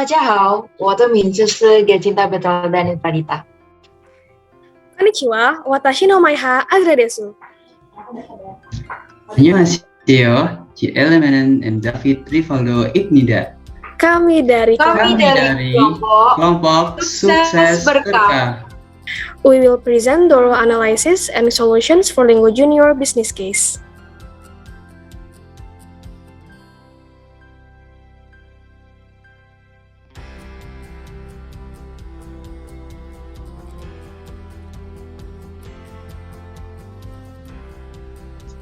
家好，我的名字是给金代表的 Dani Pradita。こんにちは、私の名はアズレです。안녕하세요, Cielemen and David Rivaldo Ignida. Kami dari kelompok Sukses Berkah. We will present thorough analysis and solutions for Lingo Junior business case.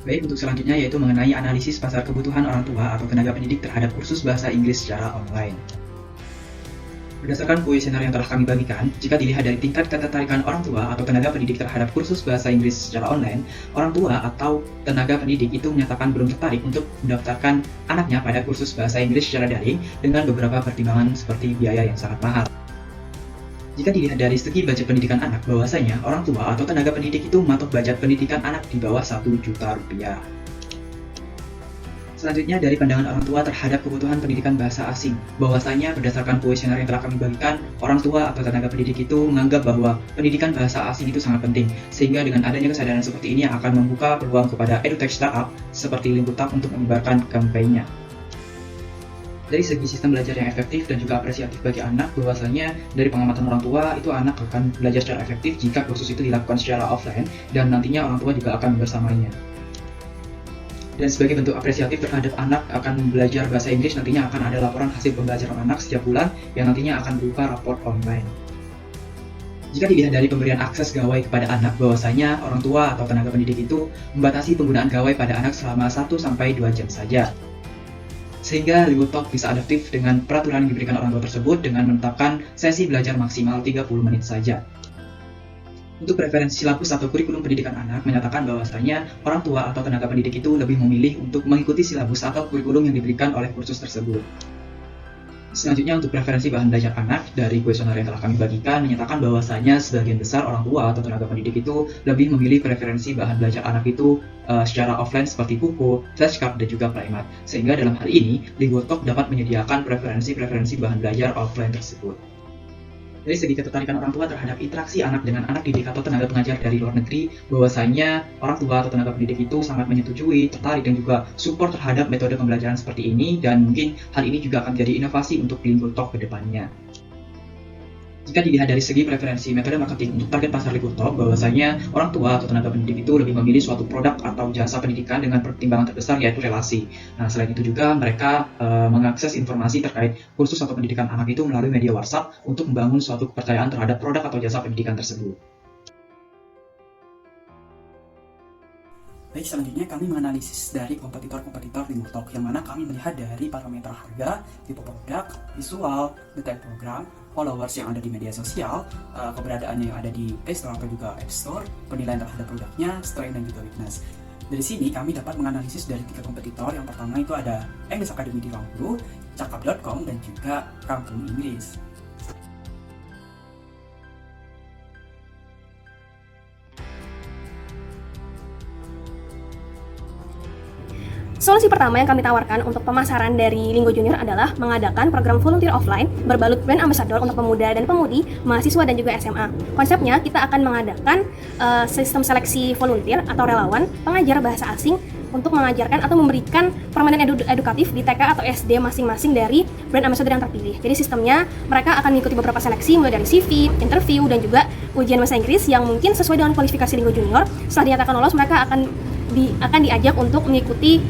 Baik, untuk selanjutnya yaitu mengenai analisis pasar kebutuhan orang tua atau tenaga pendidik terhadap kursus bahasa Inggris secara online. Berdasarkan kuesioner yang telah kami bagikan, jika dilihat dari tingkat ketertarikan orang tua atau tenaga pendidik terhadap kursus bahasa Inggris secara online, orang tua atau tenaga pendidik itu menyatakan belum tertarik untuk mendaftarkan anaknya pada kursus bahasa Inggris secara daring dengan beberapa pertimbangan seperti biaya yang sangat mahal. Jika dilihat dari segi budget pendidikan anak, bahwasanya orang tua atau tenaga pendidik itu mematok budget pendidikan anak di bawah 1 juta rupiah. Selanjutnya dari pandangan orang tua terhadap kebutuhan pendidikan bahasa asing, bahwasanya berdasarkan kuesioner yang telah kami bagikan, orang tua atau tenaga pendidik itu menganggap bahwa pendidikan bahasa asing itu sangat penting, sehingga dengan adanya kesadaran seperti ini akan membuka peluang kepada edutech startup seperti Lingutak untuk menyebarkan kampanye. Dari segi sistem belajar yang efektif dan juga apresiatif bagi anak, bahwasanya dari pengamatan orang tua itu anak akan belajar secara efektif jika kursus itu dilakukan secara offline dan nantinya orang tua juga akan bersamanya. Dan sebagai bentuk apresiatif terhadap anak akan belajar bahasa Inggris, nantinya akan ada laporan hasil pembelajaran anak setiap bulan yang nantinya akan berupa raport online. Jika dilihat dari pemberian akses gawai kepada anak, bahwasanya orang tua atau tenaga pendidik itu membatasi penggunaan gawai pada anak selama 1-2 jam saja. Sehingga Lingutalk bisa adaptif dengan peraturan yang diberikan orang tua tersebut dengan menetapkan sesi belajar maksimal 30 menit saja. Untuk preferensi silabus atau kurikulum pendidikan anak menyatakan bahwasanya orang tua atau tenaga pendidik itu lebih memilih untuk mengikuti silabus atau kurikulum yang diberikan oleh kursus tersebut. Selanjutnya untuk preferensi bahan belajar anak, dari kuesioner yang telah kami bagikan menyatakan bahwasanya sebagian besar orang tua atau tenaga pendidik itu lebih memilih preferensi bahan belajar anak itu secara offline seperti buku, flashcard, dan juga playmat. Sehingga dalam hal ini, Lingutalk dapat menyediakan preferensi bahan belajar offline tersebut. Dari segi ketertarikan orang tua terhadap interaksi anak dengan anak didik atau tenaga pengajar dari luar negeri, bahwasanya orang tua atau tenaga pendidik itu sangat menyetujui, tertarik, dan juga support terhadap metode pembelajaran seperti ini, dan mungkin hal ini juga akan menjadi inovasi untuk Lingutalk ke depannya. Jika dilihat dari segi preferensi metode marketing untuk target pasar Lingutalk, bahwasanya orang tua atau tenaga pendidik itu lebih memilih suatu produk atau jasa pendidikan dengan pertimbangan terbesar yaitu relasi. Nah, selain itu juga mereka mengakses informasi terkait kursus atau pendidikan anak itu melalui media WhatsApp untuk membangun suatu kepercayaan terhadap produk atau jasa pendidikan tersebut. Baik, selanjutnya kami menganalisis dari kompetitor-kompetitor Lingutalk, yang mana kami melihat dari parameter harga, tipe produk, visual, detail program, followers yang ada di media sosial, keberadaannya yang ada di Play Store atau juga App Store, penilaian terhadap produknya, strength dan juga weakness. Dari sini kami dapat menganalisis dari 3 kompetitor. Yang pertama itu ada English Academy di Bangku, Cakap.com, dan juga Kampung Inggris. Solusi pertama yang kami tawarkan untuk pemasaran dari Lingo Junior adalah mengadakan program volunteer offline berbalut brand ambassador untuk pemuda dan pemudi, mahasiswa dan juga SMA. Konsepnya kita akan mengadakan sistem seleksi volunteer atau relawan pengajar bahasa asing untuk mengajarkan atau memberikan permainan edukatif di TK atau SD masing-masing dari brand ambassador yang terpilih. Jadi sistemnya mereka akan mengikuti beberapa seleksi mulai dari CV, interview, dan juga ujian bahasa Inggris yang mungkin sesuai dengan kualifikasi Lingo Junior. Setelah dinyatakan lolos, mereka akan diajak untuk mengikuti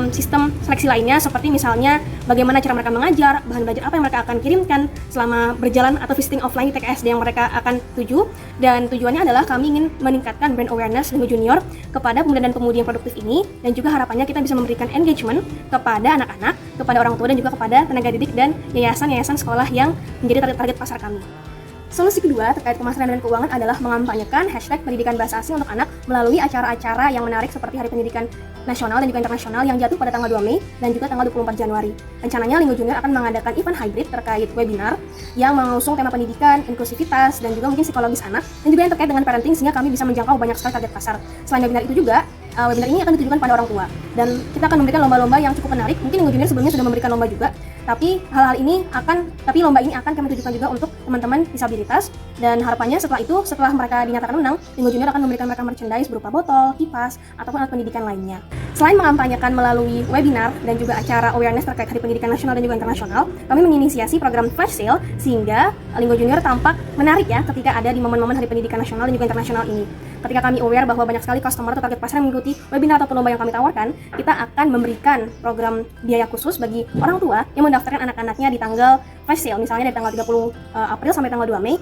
sistem seleksi lainnya, seperti misalnya bagaimana cara mereka mengajar, bahan belajar apa yang mereka akan kirimkan selama berjalan atau visiting offline di TKSD yang mereka akan tuju. Dan tujuannya adalah kami ingin meningkatkan brand awareness Lingo Junior kepada pemuda dan pemudi yang produktif ini, dan juga harapannya kita bisa memberikan engagement kepada anak-anak, kepada orang tua, dan juga kepada tenaga didik dan yayasan-yayasan sekolah yang menjadi target pasar kami. Solusi kedua terkait pemasaran dan keuangan adalah mengampanyekakan hashtag pendidikan bahasa asing untuk anak melalui acara-acara yang menarik seperti Hari Pendidikan Nasional dan juga internasional yang jatuh pada tanggal 2 Mei dan juga tanggal 24 Januari. Rencananya Lingo Junior akan mengadakan event hybrid terkait webinar yang mengusung tema pendidikan, inklusivitas, dan juga mungkin psikologis anak, dan juga yang terkait dengan parenting, sehingga kami bisa menjangkau banyak sekali target pasar. Selain webinar itu juga, webinar ini akan ditujukan pada orang tua dan kita akan memberikan lomba-lomba yang cukup menarik. Mungkin Linggo Junior sebelumnya sudah memberikan lomba juga, tapi lomba ini akan kami tujukan juga untuk teman-teman disabilitas, dan harapannya setelah mereka dinyatakan menang, Linggo Junior akan memberikan mereka merchandise berupa botol, kipas, ataupun alat pendidikan lainnya. Selain mengampanyekan melalui webinar dan juga acara awareness terkait Hari Pendidikan Nasional dan juga Internasional, kami menginisiasi program flash sale sehingga Linggo Junior tampak menarik ya ketika ada di momen-momen Hari Pendidikan Nasional dan juga Internasional ini. Ketika kami aware bahwa banyak sekali customer atau target pasar yang mengikuti webinar ataupun lomba yang kami tawarkan, kita akan memberikan program biaya khusus bagi orang tua yang mendaftarkan anak-anaknya di tanggal flash sale, misalnya dari tanggal 30 April sampai tanggal 2 Mei.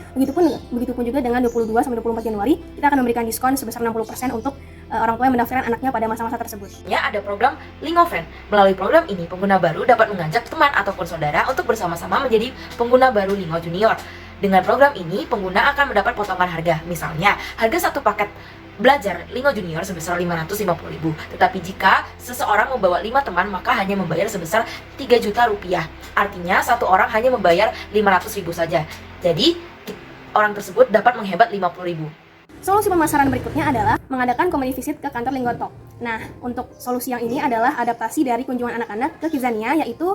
Begitupun juga dengan 22 sampai 24 Januari, kita akan memberikan diskon sebesar 60% untuk orang tua yang mendaftarkan anaknya pada masa-masa tersebut. Ya, ada program Lingo Friend. Melalui program ini, pengguna baru dapat mengajak teman ataupun saudara untuk bersama-sama menjadi pengguna baru Lingo Junior. Dengan program ini, pengguna akan mendapat potongan harga. Misalnya, harga satu paket belajar Lingo Junior sebesar 550.000. Tetapi jika seseorang membawa 5 teman, maka hanya membayar sebesar 3 juta rupiah. Artinya, satu orang hanya membayar 500.000 saja. Jadi, orang tersebut dapat menghebat 50.000. Solusi pemasaran berikutnya adalah mengadakan community visit ke kantor Linggo Talk. Nah, untuk solusi yang ini adalah adaptasi dari kunjungan anak-anak ke Kidzania, yaitu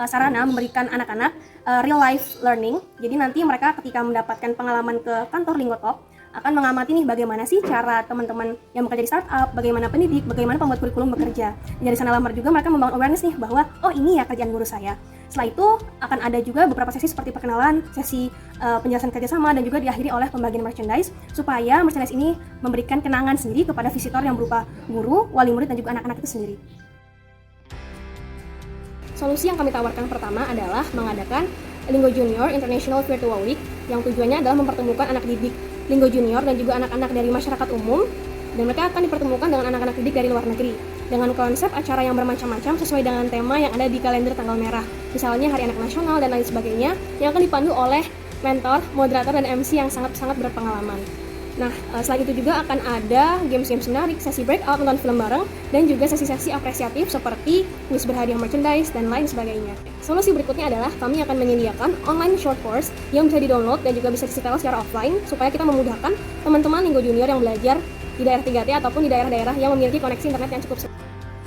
sarana memberikan anak-anak real life learning. Jadi nanti mereka ketika mendapatkan pengalaman ke kantor Linggo Talk akan mengamati nih bagaimana sih cara teman-teman yang bekerja di startup, bagaimana pendidik, bagaimana pembuat kurikulum bekerja. Dari sana lamar juga mereka membangun awareness nih bahwa oh ini ya kerjaan guru saya. Setelah itu akan ada juga beberapa sesi seperti perkenalan, sesi penjelasan kerjasama, dan juga diakhiri oleh pembagian merchandise supaya merchandise ini memberikan kenangan sendiri kepada visitor yang berupa guru, wali murid, dan juga anak-anak itu sendiri. Solusi yang kami tawarkan pertama adalah mengadakan Linggo Junior International Virtual Week yang tujuannya adalah mempertemukan anak didik Linggo Junior dan juga anak-anak dari masyarakat umum, dan mereka akan dipertemukan dengan anak-anak didik dari luar negeri dengan konsep acara yang bermacam-macam sesuai dengan tema yang ada di kalender tanggal merah, misalnya Hari Anak Nasional dan lain sebagainya, yang akan dipandu oleh mentor, moderator, dan MC yang sangat-sangat berpengalaman. Nah, selain itu juga akan ada games-games menarik, sesi breakout, nonton film bareng, dan juga sesi-sesi apresiatif seperti kuis berhadiah merchandise, dan lain sebagainya. Solusi berikutnya adalah kami akan menyediakan online short course yang bisa di-download dan juga bisa disetel secara offline supaya kita memudahkan teman-teman Linggo Junior yang belajar di daerah 3T ataupun di daerah-daerah yang memiliki koneksi internet yang cukup.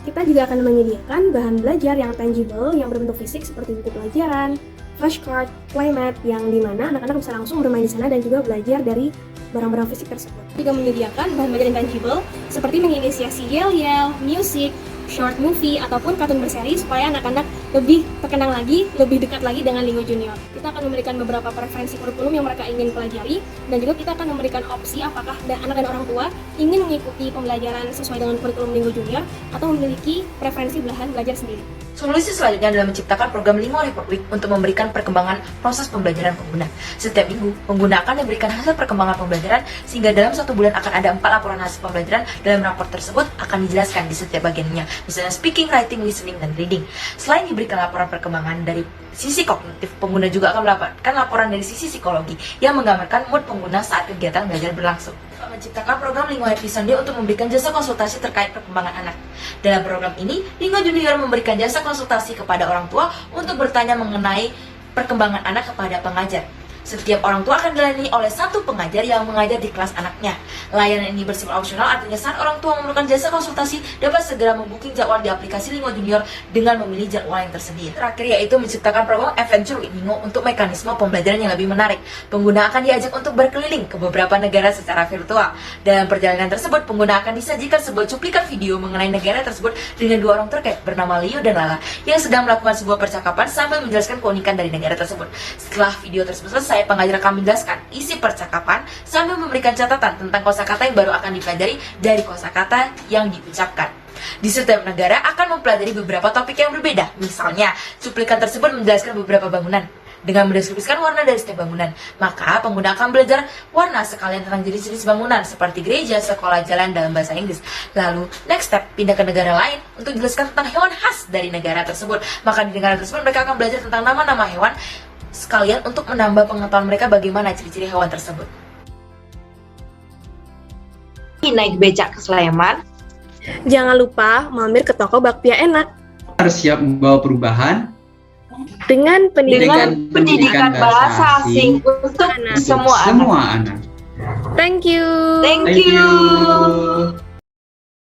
Kita juga akan menyediakan bahan belajar yang tangible yang berbentuk fisik seperti buku pelajaran, flashcard, playmat, yang dimana anak-anak bisa langsung bermain di sana dan juga belajar dari barang-barang fisik tersebut. Juga menyediakan bahan belajar yang tangible seperti menginisiasi yel-yel, musik, short movie, ataupun kartun berseri supaya anak-anak lebih terkenang lagi, lebih dekat lagi dengan Linggo Junior. Kita akan memberikan beberapa preferensi kurikulum yang mereka ingin pelajari, dan juga kita akan memberikan opsi apakah anak dan orang tua ingin mengikuti pembelajaran sesuai dengan kurikulum Linggo Junior atau memiliki preferensi belahan belajar sendiri. Solusi selanjutnya adalah menciptakan program Lingo Report Week untuk memberikan perkembangan proses pembelajaran pengguna. Setiap minggu, pengguna akan diberikan hasil perkembangan pembelajaran sehingga dalam 1 bulan akan ada 4 laporan hasil pembelajaran. Dalam rapor tersebut akan dijelaskan di setiap bagiannya, misalnya speaking, writing, listening, dan reading. Selain diberikan laporan perkembangan dari sisi kognitif, pengguna juga akan mendapatkan laporan dari sisi psikologi yang menggambarkan mood pengguna saat kegiatan belajar berlangsung. Menciptakan program Linggo Happy Sunday untuk memberikan jasa konsultasi terkait perkembangan anak. Dalam program ini, Linggo Junior memberikan jasa konsultasi kepada orang tua untuk bertanya mengenai perkembangan anak kepada pengajar. Setiap orang tua akan dilayani oleh satu pengajar yang mengajar di kelas anaknya. Layanan ini bersifat opsional, artinya saat orang tua memerlukan jasa konsultasi dapat segera membooking jadwal di aplikasi Linggo Junior dengan memilih jadwal yang tersedia. Terakhir yaitu menciptakan program Adventure with Lingo untuk mekanisme pembelajaran yang lebih menarik. Pengguna akan diajak untuk berkeliling ke beberapa negara secara virtual. Dalam perjalanan tersebut, pengguna akan disajikan sebuah cuplikan video mengenai negara tersebut dengan 2 orang terkait bernama Leo dan Lala yang sedang melakukan sebuah percakapan sambil menjelaskan keunikan dari negara tersebut. Setelah video tersebut selesai, pengajar akan menjelaskan isi percakapan sambil memberikan catatan tentang kosakata yang baru akan dipelajari dari kosakata yang diucapkan. Di setiap negara akan mempelajari beberapa topik yang berbeda. Misalnya, cuplikan tersebut menjelaskan beberapa bangunan dengan mendeskripsikan warna dari setiap bangunan. Maka pengguna akan belajar warna sekalian tentang jenis-jenis bangunan seperti gereja, sekolah, jalan dalam bahasa Inggris. Lalu, next step, pindah ke negara lain untuk menjelaskan tentang hewan khas dari negara tersebut. Maka di negara tersebut mereka akan belajar tentang nama-nama hewan sekalian untuk menambah pengetahuan mereka bagaimana ciri-ciri hewan tersebut. Naik becak ke Sleman. Jangan lupa mampir ke toko bakpia enak. Harus siap membawa perubahan Dengan pendidikan bahasa asing untuk Anak. semua anak. semua anak. Thank you. Thank Thank you. you.